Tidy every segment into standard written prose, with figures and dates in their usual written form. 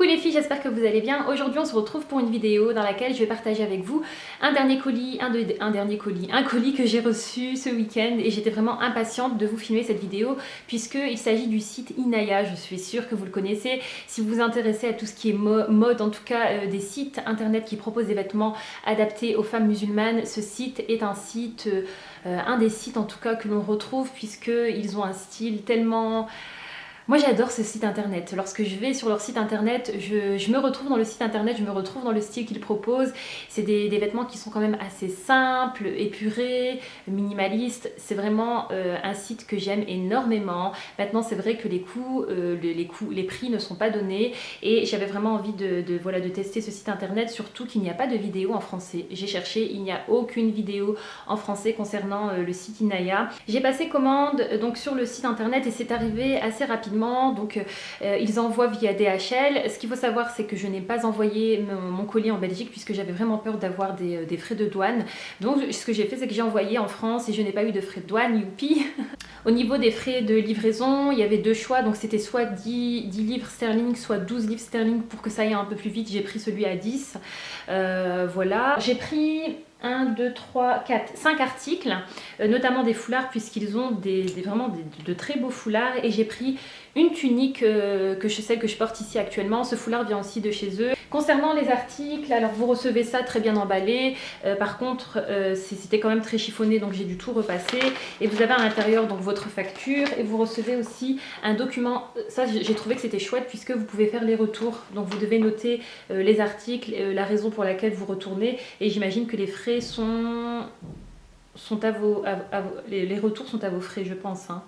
les filles, j'espère que vous allez bien. Aujourd'hui on se retrouve pour une vidéo dans laquelle je vais partager avec vous un colis que j'ai reçu ce week-end et j'étais vraiment impatiente de vous filmer cette vidéo puisqu'il s'agit du site Inaya. Je suis sûre que vous le connaissez. Si vous vous intéressez à tout ce qui est mode, en tout cas des sites internet qui proposent des vêtements adaptés aux femmes musulmanes, ce site est un site, un des sites en tout cas que l'on retrouve puisqu'ils ont un style tellement... Moi j'adore ce site internet. Lorsque je vais sur leur site internet, je me retrouve dans le site internet, je me retrouve dans le style qu'ils proposent. C'est des vêtements qui sont quand même assez simples, épurés, minimalistes. C'est vraiment un site que j'aime énormément. Maintenant c'est vrai que les prix ne sont pas donnés et j'avais vraiment envie de tester ce site internet, surtout qu'il n'y a pas de vidéo en français. J'ai cherché, il n'y a aucune vidéo en français concernant le site Inaya. J'ai passé commande donc sur le site internet et c'est arrivé assez rapidement. Donc ils envoient via DHL. Ce qu'il faut savoir, c'est que je n'ai pas envoyé mon colis en Belgique puisque j'avais vraiment peur d'avoir des frais de douane. Donc ce que j'ai fait, c'est que j'ai envoyé en France et je n'ai pas eu de frais de douane, youpi. Au niveau des frais de livraison, il y avait deux choix, donc c'était soit 10 livres sterling, soit 12 livres sterling pour que ça aille un peu plus vite. J'ai pris celui à 10. Voilà. J'ai pris 1, 2, 3, 4, 5 articles, notamment des foulards puisqu'ils ont vraiment de très beaux foulards, et j'ai pris une tunique celle que je porte ici actuellement. Ce foulard vient aussi de chez eux. Concernant les articles, alors vous recevez ça très bien emballé, par contre c'était quand même très chiffonné, donc j'ai dû tout repasser, et vous avez à l'intérieur donc votre facture et vous recevez aussi un document. Ça j'ai trouvé que c'était chouette puisque vous pouvez faire les retours, donc vous devez noter les articles, la raison pour laquelle vous retournez, et j'imagine que les frais sont à vos les retours sont à vos frais, je pense, hein.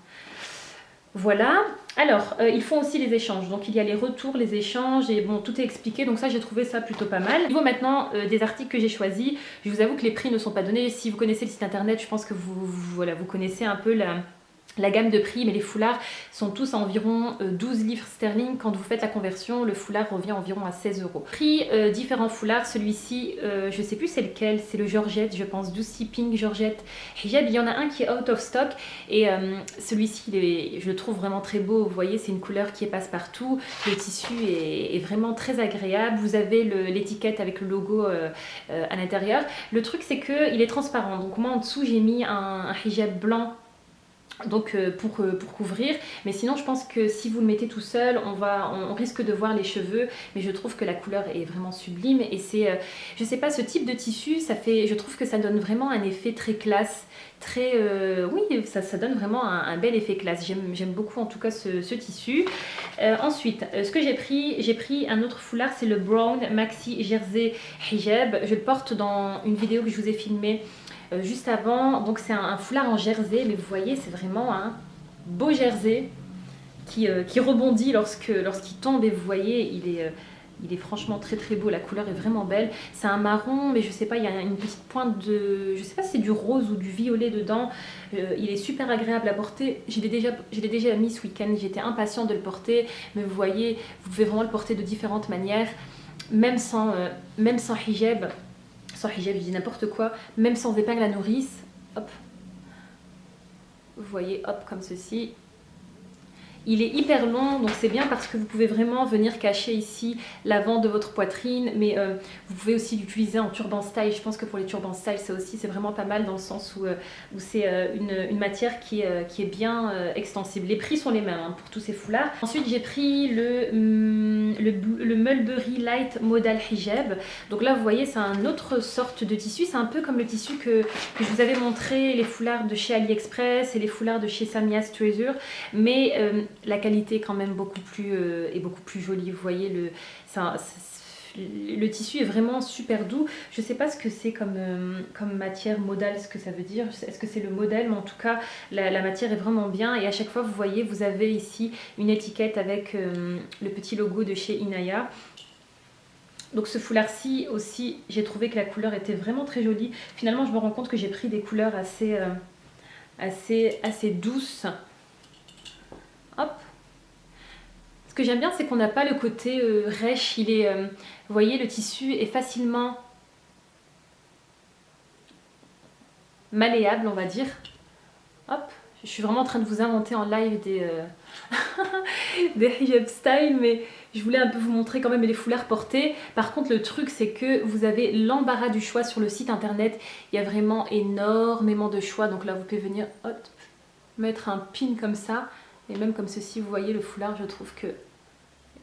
Voilà. Alors, ils font aussi les échanges. Donc, il y a les retours, les échanges, et bon, tout est expliqué. Donc ça, j'ai trouvé ça plutôt pas mal. Au niveau maintenant des articles que j'ai choisis, je vous avoue que les prix ne sont pas donnés. Si vous connaissez le site internet, je pense que vous connaissez un peu la gamme de prix, mais les foulards sont tous à environ 12 livres sterling. Quand vous faites la conversion, le foulard revient environ à 16 €. Prix différents foulards, celui-ci, je sais plus c'est lequel, c'est le Georgette, je pense, Douce Pink Georgette Hijab. Il y en a un qui est out of stock, et celui-ci, je le trouve vraiment très beau. Vous voyez, c'est une couleur qui est passe-partout. Le tissu est vraiment très agréable. Vous avez l'étiquette avec le logo à l'intérieur. Le truc, c'est qu'il est transparent. Donc moi, en dessous, j'ai mis un hijab blanc, donc pour couvrir, mais sinon je pense que si vous le mettez tout seul, on risque de voir les cheveux, mais je trouve que la couleur est vraiment sublime, et c'est je sais pas, ce type de tissu, je trouve que ça donne vraiment un effet très classe, très oui, ça donne vraiment un bel effet classe. J'aime beaucoup en tout cas ce tissu. Ensuite, ce que j'ai pris un autre foulard, c'est le Brown Maxi Jersey Hijab. Je le porte dans une vidéo que je vous ai filmée juste avant. Donc c'est un foulard en jersey, mais vous voyez, c'est vraiment un beau jersey qui rebondit lorsqu'il tombe, et vous voyez, il est franchement très très beau. La couleur est vraiment belle. C'est un marron, mais je sais pas, il y a une petite pointe je sais pas si c'est du rose ou du violet dedans. Il est super agréable à porter. Je l'ai déjà mis ce week-end, j'étais impatiente de le porter, mais vous voyez, vous pouvez vraiment le porter de différentes manières, même sans hijab. Sans hijab, je dis n'importe quoi, même sans épingle à nourrice. Hop, vous voyez, hop, comme ceci. Il est hyper long, donc c'est bien parce que vous pouvez vraiment venir cacher ici l'avant de votre poitrine, mais vous pouvez aussi l'utiliser en turban style. Je pense que pour les turbans style, c'est vraiment pas mal, dans le sens où c'est une matière qui est bien extensible. Les prix sont les mêmes, hein, pour tous ces foulards. Ensuite, j'ai pris le Mulberry Light Modal Hijab. Donc là, vous voyez, c'est une autre sorte de tissu. C'est un peu comme le tissu que je vous avais montré, les foulards de chez AliExpress et les foulards de chez Samia's Treasure, mais la qualité est quand même beaucoup plus jolie. Vous voyez, le tissu est vraiment super doux. Je sais pas ce que c'est comme matière modale, ce que ça veut dire. Est-ce que c'est le modèle? Mais en tout cas, la matière est vraiment bien. Et à chaque fois, vous voyez, vous avez ici une étiquette avec le petit logo de chez Inaya. Donc ce foulard-ci aussi, j'ai trouvé que la couleur était vraiment très jolie. Finalement, je me rends compte que j'ai pris des couleurs assez douces. Hop. Ce que j'aime bien, c'est qu'on n'a pas le côté rêche. Il est, vous voyez, le tissu est facilement malléable, on va dire. Hop, Je suis vraiment en train de vous inventer en live des hijab style, mais je voulais un peu vous montrer quand même les foulards portés. Par contre, le truc, c'est que vous avez l'embarras du choix sur le site internet. Il y a vraiment énormément de choix. Donc là, vous pouvez venir hop, mettre un pin comme ça. Et même comme ceci, vous voyez le foulard, je trouve que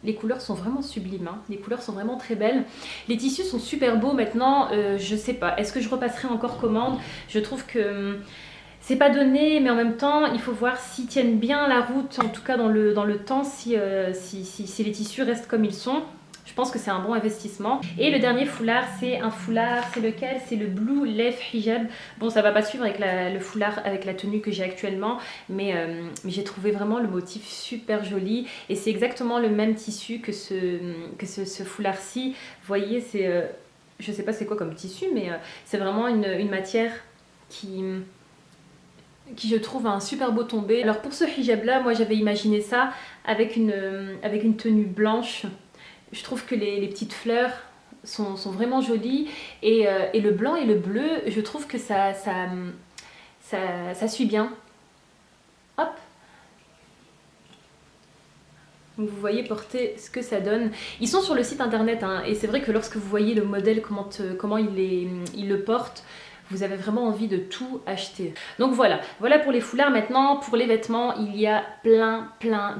les couleurs sont vraiment sublimes, hein. Les couleurs sont vraiment très belles. Les tissus sont super beaux maintenant, je sais pas, est-ce que je repasserai encore commande? Je trouve que c'est pas donné, mais en même temps, il faut voir s'ils tiennent bien la route, en tout cas dans le temps, si les tissus restent comme ils sont. Je pense que c'est un bon investissement. Et le dernier foulard, c'est un foulard, c'est lequel? C'est le Blue Leaf Hijab. Bon, ça va pas suivre avec le foulard, avec la tenue que j'ai actuellement, mais j'ai trouvé vraiment le motif super joli. Et c'est exactement le même tissu que ce foulard-ci. Vous voyez, c'est, je sais pas c'est quoi comme tissu, mais c'est vraiment une matière qui je trouve un super beau tombé. Alors pour ce hijab là, moi j'avais imaginé ça avec une tenue blanche. Je trouve que les petites fleurs sont vraiment jolies et le blanc et le bleu, je trouve que ça suit bien. Hop. Donc vous voyez porter ce que ça donne. Ils sont sur le site internet hein, et c'est vrai que lorsque vous voyez le modèle, comment il le porte, vous avez vraiment envie de tout acheter. Donc voilà pour les foulards. Maintenant pour les vêtements, il y a plein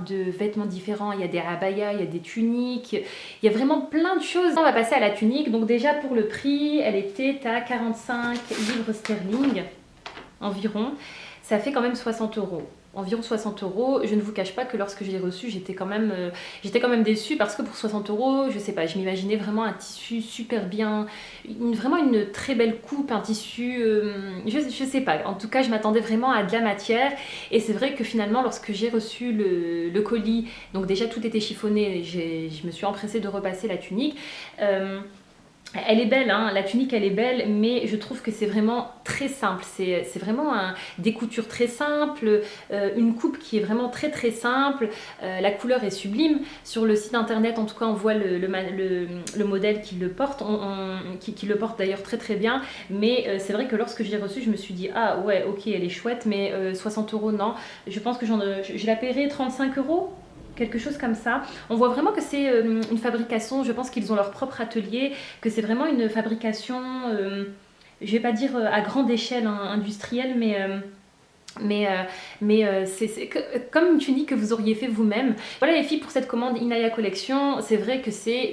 de vêtements différents. Il y a des abayas, il y a des tuniques, il y a vraiment plein de choses. On va passer à la tunique. Donc déjà pour le prix, elle était à 45 livres sterling environ. Ça fait quand même 60 €. Environ 60 €. Je ne vous cache pas que lorsque je l'ai reçu, j'étais quand même déçue parce que pour 60 €, je sais pas, je m'imaginais vraiment un tissu super bien, vraiment une très belle coupe, un tissu, je sais pas. En tout cas, je m'attendais vraiment à de la matière et c'est vrai que finalement, lorsque j'ai reçu le colis, donc déjà tout était chiffonné, je me suis empressée de repasser la tunique. Elle est belle, hein, la tunique elle est belle, mais je trouve que c'est vraiment très simple. C'est vraiment des coutures très simples, une coupe qui est vraiment très simple. La couleur est sublime. Sur le site internet, en tout cas, on voit le modèle qui le porte, qui le porte d'ailleurs très bien. Mais c'est vrai que lorsque je l'ai reçu, je me suis dit ah ouais, ok, elle est chouette, mais 60 € non. Je pense que je la paierai 35 €. Quelque chose comme ça. On voit vraiment que c'est une fabrication, je pense qu'ils ont leur propre atelier, que c'est vraiment une fabrication, je vais pas dire à grande échelle hein, industrielle, mais c'est comme une tunique que vous auriez fait vous-même. Voilà les filles pour cette commande Inaya Collection, c'est vrai que c'est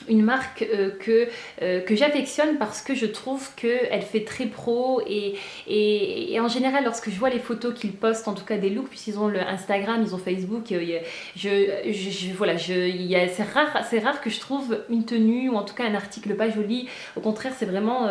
une marque que j'affectionne parce que je trouve qu'elle fait très pro et en général lorsque je vois les photos qu'ils postent, en tout cas des looks, puisqu'ils ont le Instagram, ils ont Facebook, c'est rare que je trouve une tenue ou en tout cas un article pas joli. Au contraire, c'est vraiment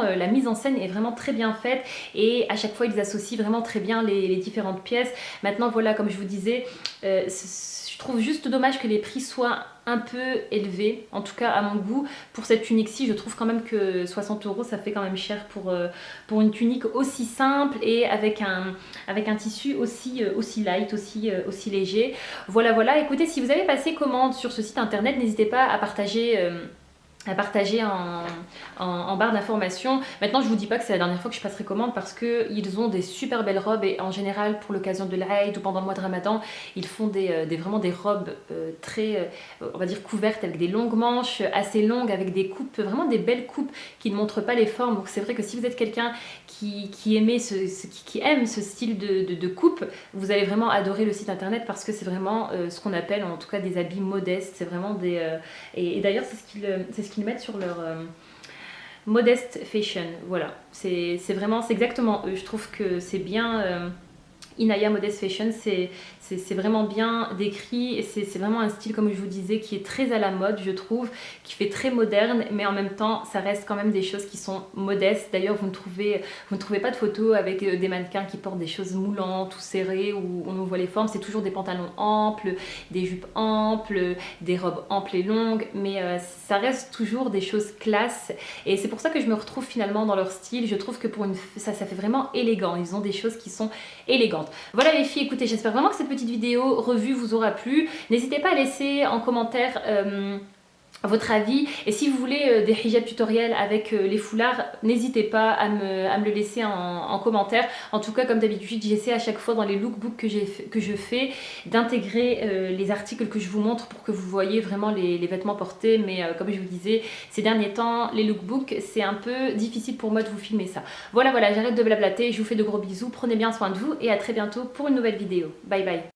la mise en scène est vraiment très bien faite et à chaque fois ils associent vraiment très bien les différentes pièces. Maintenant voilà, comme je vous disais, je trouve juste dommage que les prix soient un peu élevés, en tout cas à mon goût. Pour cette tunique-ci, je trouve quand même que 60 € ça fait quand même cher pour une tunique aussi simple et avec un tissu aussi light, aussi léger. Voilà, écoutez, si vous avez passé commande sur ce site internet, n'hésitez pas à partager en barre d'informations. Maintenant, je vous dis pas que c'est la dernière fois que je passerai commande parce qu'ils ont des super belles robes et en général pour l'occasion de l'Aïd ou pendant le mois de Ramadan, ils font vraiment des robes très, on va dire couvertes avec des longues manches, assez longues, avec des coupes, vraiment des belles coupes qui ne montrent pas les formes. Donc c'est vrai que si vous êtes quelqu'un qui aime ce style de coupe, vous allez vraiment adorer le site internet parce que c'est vraiment ce qu'on appelle en tout cas des habits modestes. C'est vraiment et d'ailleurs c'est ce qu'ils mettent sur leur Modest Fashion. Voilà, c'est exactement eux. Je trouve que c'est bien Inaya Modest Fashion, c'est vraiment bien décrit, c'est vraiment un style, comme je vous disais, qui est très à la mode, je trouve, qui fait très moderne, mais en même temps, ça reste quand même des choses qui sont modestes. D'ailleurs, vous ne trouvez pas de photos avec des mannequins qui portent des choses moulantes ou serrées, où on nous voit les formes. C'est toujours des pantalons amples, des jupes amples, des robes amples et longues, mais ça reste toujours des choses classe, et c'est pour ça que je me retrouve finalement dans leur style. Je trouve que ça fait vraiment élégant, ils ont des choses qui sont élégantes. Voilà les filles, écoutez, j'espère vraiment que cette petite vidéo revue vous aura plu. N'hésitez pas à laisser en commentaire votre avis, et si vous voulez des hijabs tutoriels avec les foulards, n'hésitez pas à me le laisser en commentaire. En tout cas, comme d'habitude, j'essaie à chaque fois dans les lookbooks que je fais d'intégrer les articles que je vous montre pour que vous voyez vraiment les vêtements portés. Mais comme je vous disais, ces derniers temps, les lookbooks, c'est un peu difficile pour moi de vous filmer ça. Voilà, j'arrête de blablater, je vous fais de gros bisous, prenez bien soin de vous et à très bientôt pour une nouvelle vidéo. Bye bye.